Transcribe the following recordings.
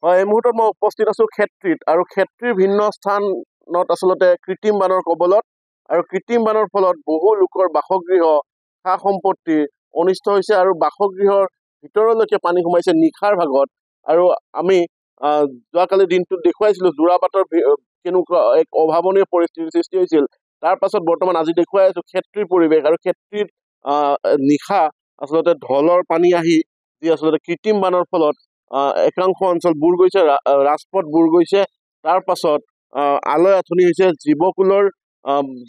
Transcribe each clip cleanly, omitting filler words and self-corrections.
হয়, এই মুহূৰ্তত মই উপস্থিত আছো ক্ষেত্ৰীত আৰু ক্ষেত্ৰীৰ ভিন্ন স্থানত আচলতে কৃত্ৰিম বানৰ কবলত আৰু কৃত্ৰিম বানৰ ফলত বহু লোকৰ বাসগৃহ সা সম্পত্তি অনিষ্ট হৈছে আৰু বাসগৃহৰ ভিতৰলৈকে পানী সোমাইছে নিশাৰ ভাগত। আৰু আমি যোৱাকালি দিনটোত দেখুৱাইছিলো যোৰাবাটৰ কেনেকুৱা এক অভাৱনীয় পৰিস্থিতিৰ সৃষ্টি হৈছিল। তাৰ পাছত বৰ্তমান আজি দেখুৱাই আছো ক্ষেত্ৰীৰ পৰিৱেশ আৰু ক্ষেত্ৰীত নিশা আচলতে ঢলৰ পানী আহি যি আচলতে কৃত্ৰিম বানৰ ফলত একাংশ অঞ্চল বুৰ গৈছে, ৰাজপথ বুৰ গৈছে। তাৰ পাছত আলয় আঁথনি হৈছে জীৱকুলৰ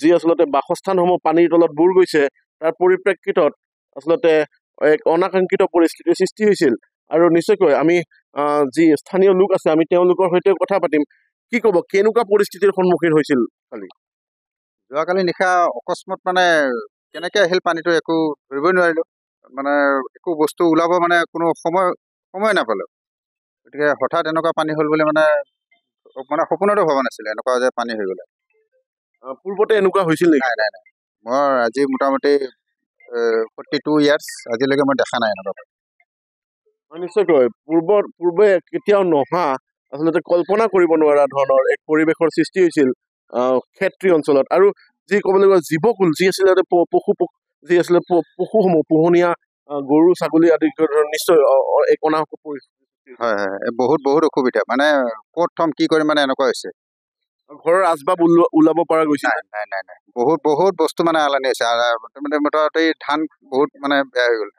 যি আচলতে বাসস্থানসমূহ পানীৰ তলত বুৰ গৈছে। তাৰ পৰিপ্ৰেক্ষিতত আচলতে এক অনাকাংক্ষিত পৰিস্থিতিৰ সৃষ্টি হৈছিল। আৰু নিশ্চয়কৈ আমি যি স্থানীয় লোক আছে আমি তেওঁলোকৰ সৈতে কথা পাতিম। কি ক'ব, কেনেকুৱা পৰিস্থিতিৰ সন্মুখীন হৈছিল কালি? যোৱাকালি নিশা অকস্মাত মানে কেনেকৈ আহিল পানীটো একো ধৰিবই নোৱাৰিলোঁ। মানে একো বস্তু ওলাব মানে কোনো সময় নাপালোঁ। গতিকে হঠাৎ এনেকুৱা পানী হ'ল বুলি মানে সপোনতো ভবা নাছিলে এনেকুৱা যে পানী হৈ গ'লে। পূৰ্বতে এনেকুৱা হৈছিল নেকি? নাই। মই আজি মোটামুটি 42 ইয়াৰ্ছ আজিলৈকে মই দেখা নাই এনেকুৱা। নিশ্চয়কৈ পূৰ্বে কেতিয়াও নহা আচলতে কল্পনা কৰিব নোৱাৰা ধৰণৰ এক পৰিৱেশৰ সৃষ্টি হৈছিল ক্ষেত্ৰী অঞ্চলত। আৰু যি ক'বলৈ গ'লে জীৱকুল যি আছিলে যি আছিলে পশুসমূহ পোহনীয়া গৰু ছাগলী আদি নিশ্চয় এক অনাহক পৰিস্থিতি। হয়, বহুত অসুবিধা, মানে ক'ত থম কি কৰিম মানে এনেকুৱা হৈছে। ঘৰৰ আচবাব ওলাব পৰা গৈছে? নাই। বহুত বস্তু মানে আলানি হৈছে। মোটামুটি ধান বহুত মানে বেয়া হৈ গ'ল।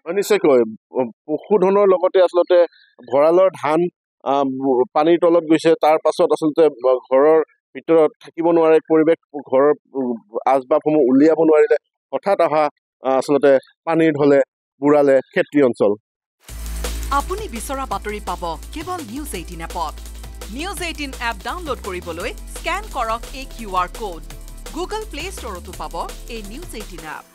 নিশ্চয়কৈ পশুধনৰ লগতে আচলতে ভঁৰালৰ ধান পানীৰ তলত গৈছে। তাৰ পাছত আচলতে ঘৰৰ ভিতৰত থাকিব নোৱাৰে পৰিৱেশ, ঘৰৰ আচবাবসমূহ উলিয়াব নোৱাৰিলে। হঠাৎ অহা আচলতে পানীৰ ঢলে বুৰালে ক্ষেত্ৰী অঞ্চল। আপুনি বিচৰা বাতৰি পাব কেৱল নিউজ 18 এপত। নিউজ 18 এপ ডাউনলোড কৰিবলৈ স্কেন কৰক এই QR কোড। গুগল প্লে ষ্টৰতো পাব এই নিউজ 18 এপ।